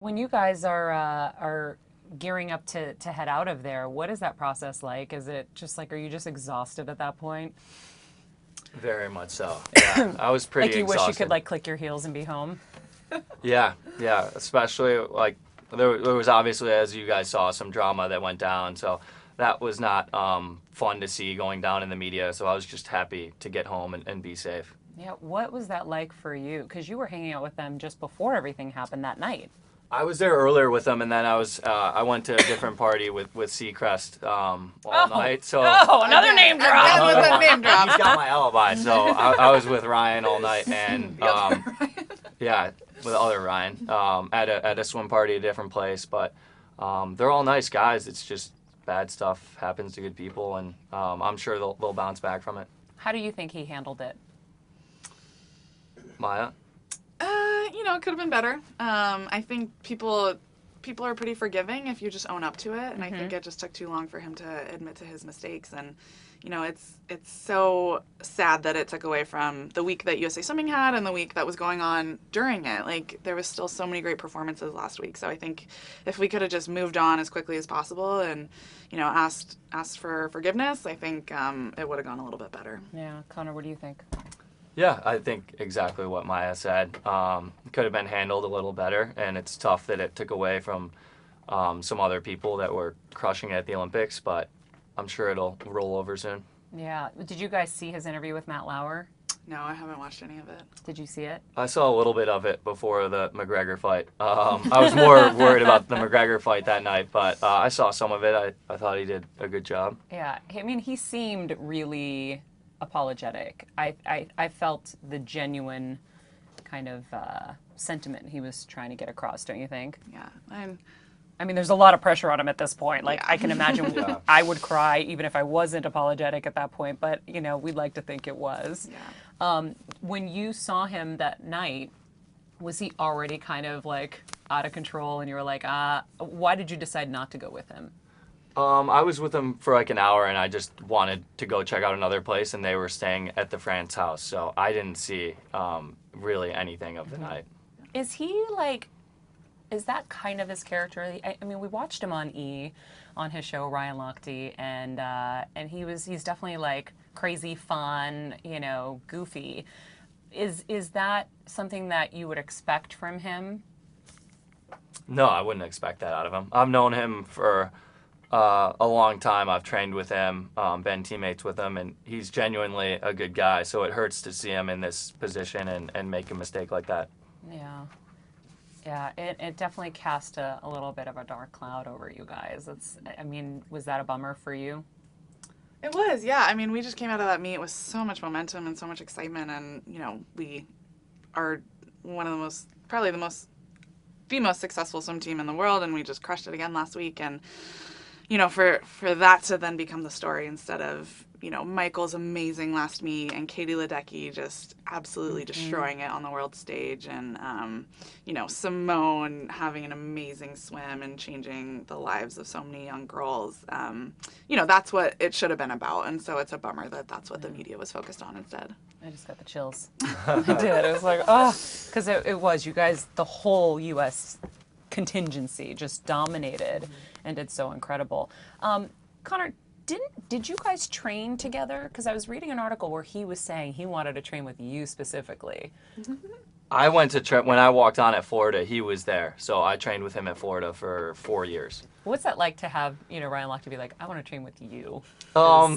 When you guys are gearing up to head out of there, what is that process like? Is it just like, are you just exhausted at that point? Very much so. Yeah, I was pretty Like you exhausted. wish you could like click your heels and be home? Yeah, yeah. Especially like there was obviously, as you guys saw, some drama that went down. So that was not fun to see going down in the media. So I was just happy to get home and be safe. Yeah, what was that like for you? Because you were hanging out with them just before everything happened that night. I was there earlier with them, and then I went to a different party with Seacrest all night. So Oh, another name drop. Again with a name drop. he's got my alibi. So I was with Ryan all night, and yeah, with other Ryan at a swim party at a different place. But they're all nice guys. It's just bad stuff happens to good people, and I'm sure they'll bounce back from it. How do you think he handled it? Maya? It could have been better. I think people are pretty forgiving if you just own up to it, and I think it just took too long for him to admit to his mistakes. And it's so sad that it took away from the week that USA Swimming had and the week that was going on during it. Like, there was still so many great performances last week. So I think if we could have just moved on as quickly as possible and asked for forgiveness, I think it would have gone a little bit better. Yeah, Conor, what do you think? Yeah, I think exactly what Maya said. Could have been handled a little better, and it's tough that it took away from some other people that were crushing it at the Olympics, but I'm sure it'll roll over soon. Yeah. Did you guys see his interview with Matt Lauer? No, I haven't watched any of it. Did you see it? I saw a little bit of it before the McGregor fight. I was more worried about the McGregor fight that night, but I saw some of it. I thought he did a good job. Yeah. I mean, he seemed really apologetic. I felt the genuine kind of sentiment he was trying to get across, don't you think? Yeah. I mean, there's a lot of pressure on him at this point. Like, Yeah. I can imagine Yeah. I would cry even if I wasn't apologetic at that point, but, we'd like to think it was. Yeah. When you saw him that night, was he already kind of like out of control and you were like, why did you decide not to go with him? I was with them for like an hour, and I just wanted to go check out another place, and they were staying at the France house, so I didn't see really anything of the night. Is he like, is that kind of his character? I mean, we watched him on on his show, Ryan Lochte, and he's definitely like crazy fun, goofy. Is that something that you would expect from him? No, I wouldn't expect that out of him. I've known him for a long time. I've trained with him, been teammates with him, and he's genuinely a good guy. So it hurts to see him in this position and make a mistake like that. Yeah. Yeah, it definitely cast a little bit of a dark cloud over you guys. I mean, was that a bummer for you? It was, yeah. I mean, we just came out of that meet with so much momentum and so much excitement, and we are one of probably the most successful swim team in the world, and we just crushed it again last week. And for that to then become the story instead of Michael's amazing last meet and Katie Ledecky just absolutely destroying it on the world stage, and Simone having an amazing swim and changing the lives of so many young girls. That's what it should have been about, and so it's a bummer that that's what the media was focused on instead. I just got the chills. I did. It was like, oh, because it was, you guys, the whole U.S. contingency just dominated and did so incredible. Conor, did you guys train together? Because I was reading an article where he was saying he wanted to train with you specifically. I went to when I walked on at Florida, he was there. So I trained with him at Florida for 4 years. What's that like to have, Ryan Lochte be like, I want to train with you?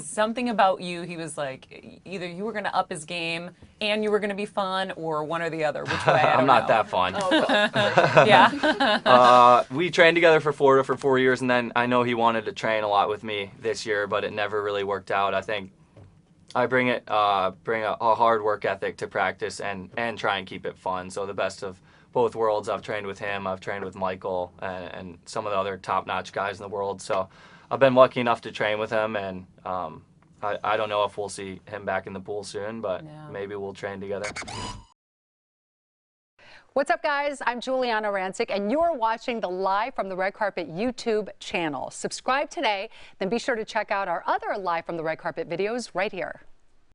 Something about you, he was like, either you were going to up his game and you were going to be fun, or one or the other. Which way? I'm not that fun. Yeah. We trained together for Florida for 4 years, and then I know he wanted to train a lot with me this year, but it never really worked out. I think I bring a hard work ethic to practice and try and keep it fun. So the best of both worlds. I've trained with him. I've trained with Michael and some of the other top-notch guys in the world. So I've been lucky enough to train with him, and I don't know if we'll see him back in the pool soon, but maybe we'll train together. What's up, guys? I'm Giuliana Rancic, and you're watching the Live from the Red Carpet YouTube channel. Subscribe today, then be sure to check out our other Live from the Red Carpet videos right here.